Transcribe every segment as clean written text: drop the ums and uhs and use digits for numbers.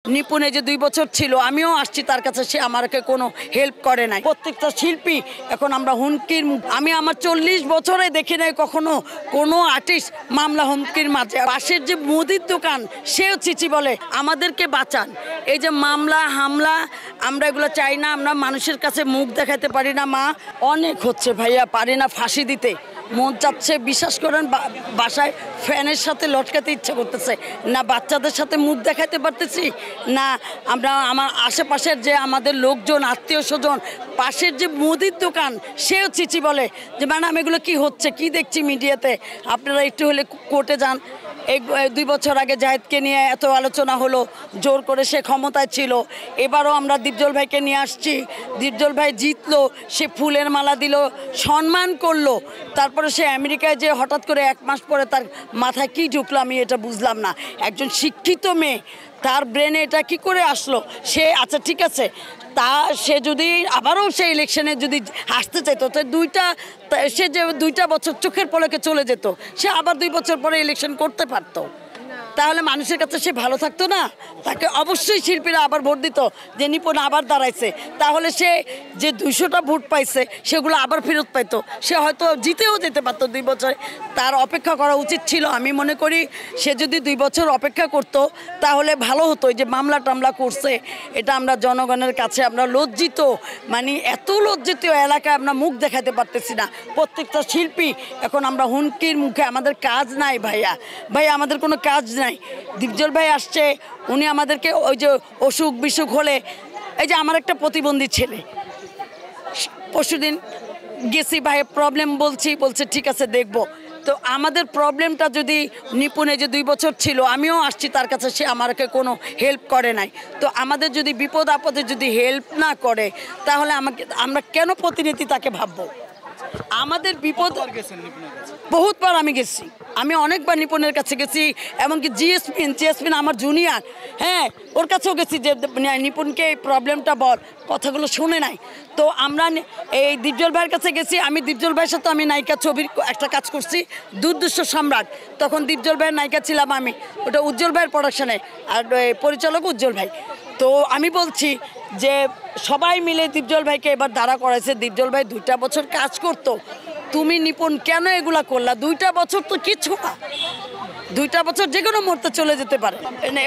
নিপুণে যে 2 বছর ছিল আমিও আসছি তার কাছে, সে আমাকে কোনো হেল্প করে নাই। প্রত্যেকটা শিল্পী এখন আমরা হুমকির মুখ। আমি আমার 40 বছরে দেখি নাই কখনো কোনো আর্টিস্ট মামলা হুমকির মাঝে। পাশের যে মুদির দোকান সেও চিঠি বলে আমাদেরকে বাঁচান। এই যে মামলা হামলা আমরা এগুলো চাই না। আমরা মানুষের কাছে মুখ দেখাতে পারি না। মা অনেক হচ্ছে ভাইয়া, পারি না ফাঁসি দিতে, মন চাচ্ছে বিশ্বাস করেন বাসায় ফ্যানের সাথে লটকাতে ইচ্ছে করতেছে না, বাচ্চাদের সাথে মুখ দেখাতে পারতেছি না। আমরা আমার আশেপাশের যে আমাদের লোকজন আত্মীয় স্বজন, পাশের যে মুদির দোকান সেও চিঠি বলে যে ম্যাডাম এগুলো কি হচ্ছে, কি দেখছি মিডিয়াতে, আপনারা একটু হলে কোর্টে যান। এই 2 বছর আগে জাহিদকে নিয়ে এত আলোচনা হলো, জোর করে সে ক্ষমতায় ছিল। এবারও আমরা দীপজল ভাইকে নিয়ে আসছি, দীপজল ভাই জিতলো, সে ফুলের মালা দিল, সম্মান করলো। তারপরে সে আমেরিকায় যে হঠাৎ করে 1 মাস পরে তার মাথায় কি ঢুকলো আমি এটা বুঝলাম না। একজন শিক্ষিত মেয়ে, তার ব্রেনে এটা কি করে আসলো? সে আচ্ছা ঠিক আছে, সে যদি আবারও সে ইলেকশনে যদি আসতে চাইতো তো সে যে 2টা বছর চোখের পলকে চলে যেত, সে আবার 2 বছর পরে ইলেকশন করতে পারতো। তাহলে মানুষের কাছে সে ভালো থাকতো না? তাকে অবশ্যই শিল্পীরা আবার ভোট দিত যে নিপুণ আবার দাঁড়াইছে। তাহলে সে যে 200টা ভোট পাইছে সেগুলো আবার ফেরত পাইতো, সে হয়তো জিতেও যেতে পারতো 2 বছরে। তার অপেক্ষা করা উচিত ছিল। আমি মনে করি সে যদি 2 বছর অপেক্ষা করত তাহলে ভালো হতো। যে মামলা টামলা করছে এটা আমরা জনগণের কাছে আমরা লজ্জিত, মানে এত লজ্জিত এলাকায় আমরা মুখ দেখাতে পারতেছি না। প্রত্যেকটা শিল্পী এখন আমরা হুমকির মুখে। আমাদের কাজ নাই ভাইয়া, আমাদের কোনো কাজ নাই। দীপজল ভাই আসছে, উনি আমাদেরকে ওই যে অসুখ বিসুখ হলে, এই যে আমার একটা প্রতিবন্ধী ছেলে, পরশুদিন গেছি ভাই প্রবলেম বলছে ঠিক আছে দেখবো। তো আমাদের প্রবলেমটা যদি নিপুণে যে 2 বছর ছিল আমিও আসছি তার কাছে, সে আমাকে কোনো হেল্প করে নাই। তো আমাদের যদি বিপদ আপদে যদি হেল্প না করে তাহলে আমরা কেন প্রতিনিধি তাকে ভাববো? আমাদের বিপদ বহুতবার আমি গেছি, আমি অনেকবার নিপুণের কাছে গেছি, এমনকি জিএসপিন আমার জুনিয়র, হ্যাঁ ওর কাছেও গেছি যে নিপুণকে এই প্রবলেমটা বল, কথাগুলো শুনে নাই। তো আমরা এই দীপজল ভাইয়ের কাছে গেছি। আমি দীপজল ভাইয়ের সাথে আমি নায়িকা ছবির একটা কাজ করছি, দুর্দৃশ্য সম্রাট। তখন দীপজল ভাইয়ের নায়িকা ছিলাম আমি, ওটা উজ্জ্বল ভাইয়ের প্রোডাকশনে, আর পরিচালক উজ্জ্বল ভাই। তো আমি বলছি যে সবাই মিলে দীপজল ভাইকে এবার দাঁড়া করাইছে। দীপজল ভাই 2টা বছর কাজ করতো, তুমি নিপুণ কেন এগুলা করলা? 2টা বছর তো কিছু না, 2টা বছর যে কোনো মুহূর্তে চলে যেতে পারে।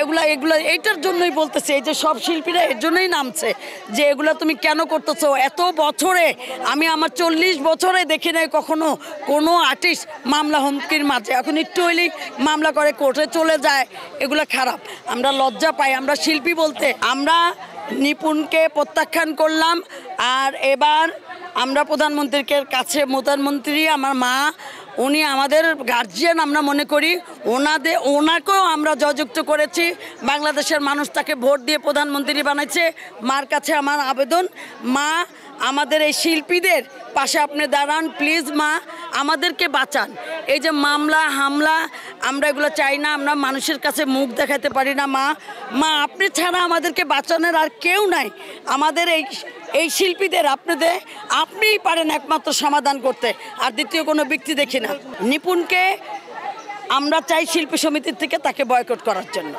এগুলা এইটার জন্যই বলতেছে, এই যে সব শিল্পীরা এর জন্যই নামছে যে এগুলা তুমি কেন করতেছো? এত বছরে আমি আমার 40 বছরে দেখি নাই কখনো কোনো আর্টিস্ট মামলা হুমকির মাঝে। এখন একটু হইলেই মামলা করে কোর্টে চলে যায়, এগুলো খারাপ। আমরা লজ্জা পাই আমরা শিল্পী বলতে। আমরা নিপুণকে প্রত্যাখ্যান করলাম। আর এবার আমরা প্রধানমন্ত্রীর কাছে, প্রধানমন্ত্রী আমার মা, উনি আমাদের গার্জিয়ান আমরা মনে করি, ওনাকেও আমরা জয়যুক্ত করেছি। বাংলাদেশের মানুষ তাকে ভোট দিয়ে প্রধানমন্ত্রী বানাইছে। মার কাছে আমার আবেদন, মা আমাদের এই শিল্পীদের পাশে আপনি দাঁড়ান প্লিজ। মা আমাদেরকে বাঁচান। এই যে মামলা হামলা আমরা এগুলো চাই না। আমরা মানুষের কাছে মুখ দেখাতে পারি না। মা আপনি ছাড়া আমাদেরকে বাঁচানোর আর কেউ নাই। আমাদের এই শিল্পীদের আপনিই পারেন একমাত্র সমাধান করতে, আর দ্বিতীয় কোনো ব্যক্তি দেখি না। নিপুণকে আমরা চাই শিল্পী সমিতির থেকে তাকে বয়কট করার জন্য।